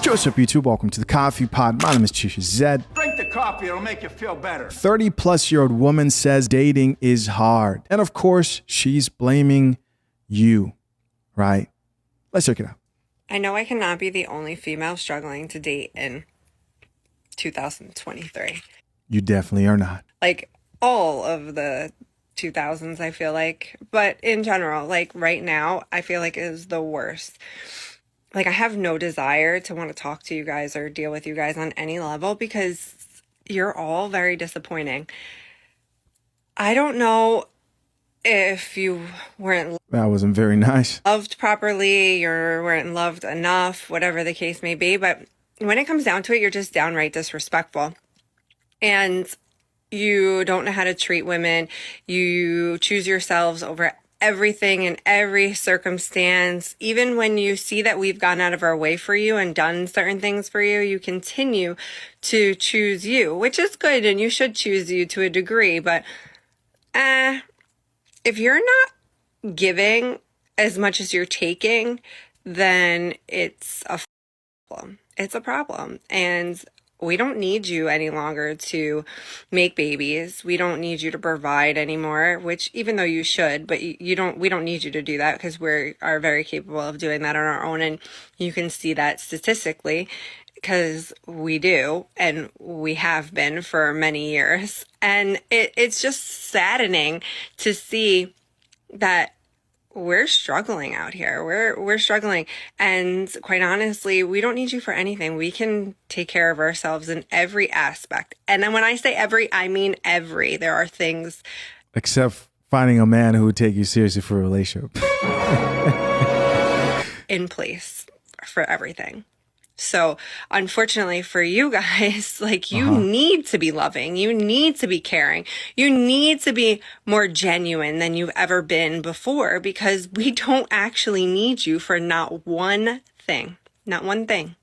Joseph YouTube, welcome to the Coffee Pod. My name is Chisha Zed. Drink the coffee, it'll make you feel better. 30-plus-year-old woman says dating is hard. And of course, she's blaming you, right? Let's check it out. I know I cannot be the only female struggling to date in 2023. You definitely are not. Like all of the 2000s, I feel like. But in general, like right now, I feel like it is the worst. Like I have no desire to want to talk to you guys or deal with you guys on any level because you're all very disappointing. I don't know if you weren't That wasn't very nice. loved properly, you weren't loved enough, whatever the case may be. But when it comes down to it, you're just downright disrespectful. And you don't know how to treat women. You choose yourselves over everything in every circumstance. Even when you see that we've gone out of our way for you and done certain things for you, you continue to choose you, which is good. And you should choose you to a degree. But if you're not giving as much as you're taking, then it's a problem. It's a problem. And we don't need you any longer to make babies. We don't need you to provide anymore, which even though you should, but we don't need you to do that because we are very capable of doing that on our own. And you can see that statistically because we do, and we have been for many years. And it's just saddening to see that we're struggling out here. We're struggling. And quite honestly, we don't need you for anything. We can take care of ourselves in every aspect. And then when I say every, I mean every. There are things. Except finding a man who would take you seriously for a relationship. In place for everything. So unfortunately for you guys, like you need to be loving, you need to be caring, you need to be more genuine than you've ever been before because we don't actually need you for not one thing, not one thing.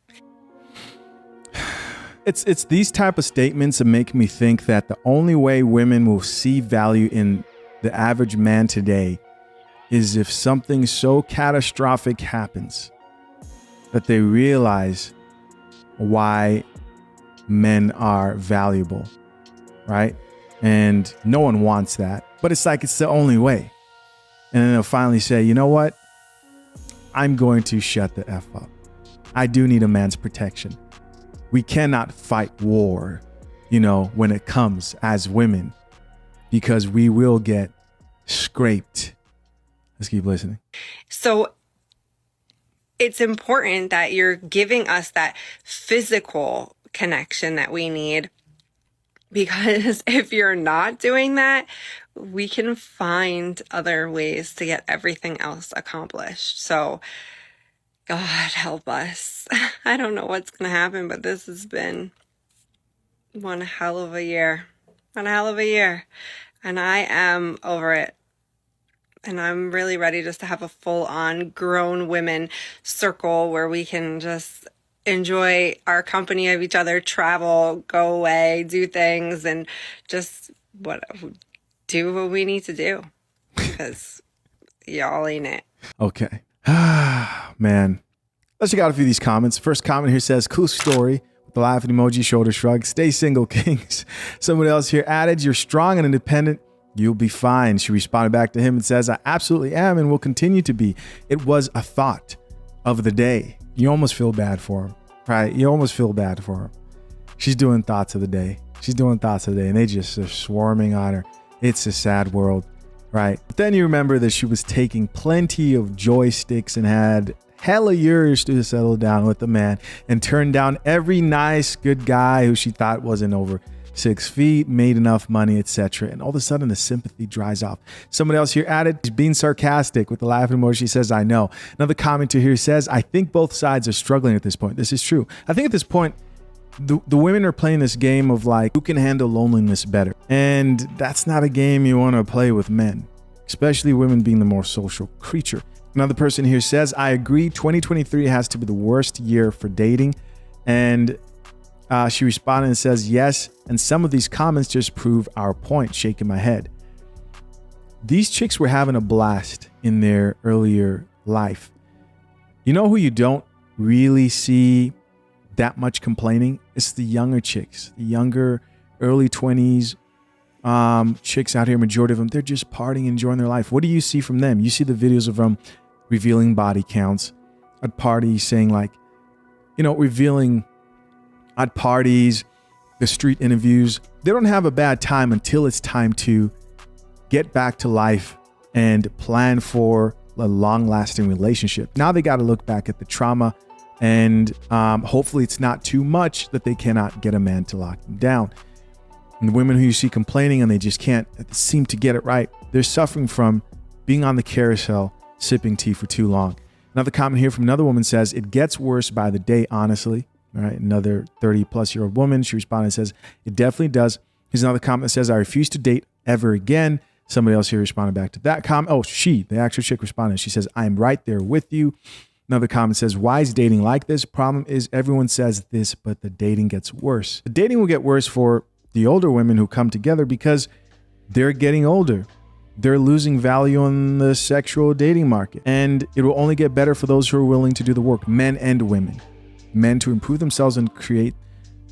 It's these type of statements that make me think that the only way women will see value in the average man today is if something so catastrophic happens that they realize why men are valuable, right? And no one wants that, but it's like it's the only way. And then they'll finally say, you know what? I'm going to shut the F up. I do need a man's protection. We cannot fight war, when it comes as women, because we will get scraped. Let's keep listening. So it's important that you're giving us that physical connection that we need, because if you're not doing that, we can find other ways to get everything else accomplished. So God help us. I don't know what's going to happen, but this has been one hell of a year. And I am over it. And I'm really ready just to have a full-on grown women circle where we can just enjoy our company of each other, travel, go away, do things, and just do what we need to do. Because y'all ain't it. Okay. Man. Let's check out a few of these comments. First comment here says, cool story. With the laughing emoji, shoulder shrug. Stay single, kings. Someone else here added, you're strong and independent. You'll be fine. She responded back to him and says, I absolutely am and will continue to be. It was a thought of the day. You almost feel bad for him, right? You almost feel bad for her. She's doing thoughts of the day. And they just are swarming on her. It's a sad world, right? But then you remember that she was taking plenty of joysticks and had hella years to settle down with the man and turn down every nice, good guy who she thought wasn't over 6 feet, made enough money, etc. And all of a sudden the sympathy dries off. Someone else here added, he's being sarcastic with the laughing emoji. She says, I know. Another commenter here says, I think both sides are struggling at this point. This is true. I think at this point, the women are playing this game of like, who can handle loneliness better? And that's not a game you want to play with men, especially women being the more social creature. Another person here says, I agree. 2023 has to be the worst year for dating. And she responded and says, yes. And some of these comments just prove our point, shaking my head. These chicks were having a blast in their earlier life. You know who you don't really see that much complaining, it's the younger chicks, the younger early 20s chicks out here. Majority of them, they're just partying, enjoying their life. What do you see from them? You see the videos of them revealing body counts at parties, saying like, revealing at parties, the street interviews. They don't have a bad time until it's time to get back to life and plan for a long-lasting relationship. Now they got to look back at the trauma, and hopefully it's not too much that they cannot get a man to lock them down. And the women who you see complaining and they just can't seem to get it right, they're suffering from being on the carousel, sipping tea for too long. Another comment here from another woman says, it gets worse by the day, honestly. All right, another 30-plus-year-old woman, she responded and says, it definitely does. Here's another comment that says, I refuse to date ever again. Somebody else here responded back to that comment. Oh, the actual chick responded. She says, I'm right there with you. Another comment says, why is dating like this? Problem is everyone says this, but the dating gets worse. The dating will get worse for the older women who come together because they're getting older. They're losing value on the sexual dating market. And it will only get better for those who are willing to do the work, men and women. Men to improve themselves and create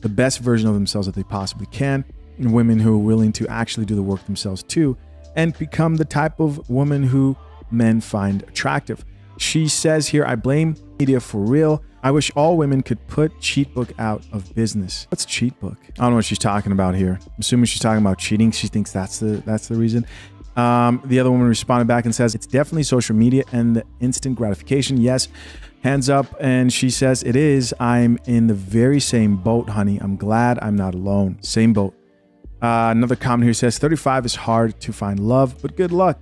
the best version of themselves that they possibly can. And women who are willing to actually do the work themselves too, and become the type of woman who men find attractive. She says here, I blame media for real. I wish all women could put Cheatbook out of business. What's Cheatbook? I don't know what she's talking about here. I'm assuming she's talking about cheating. She thinks that's the reason. The other woman responded back and says, it's definitely social media and the instant gratification. Yes, hands up. And she says, it is. I'm in the very same boat, honey. I'm glad I'm not alone. Same boat. Another comment here says, 35 is hard to find love, but good luck.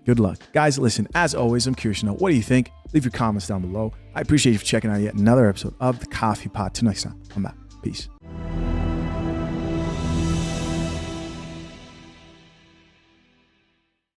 Good luck. Guys, listen, as always, I'm curious to know, what do you think? Leave your comments down below. I appreciate you for checking out yet another episode of The Coffee Pot. Till next time, I'm out. Peace.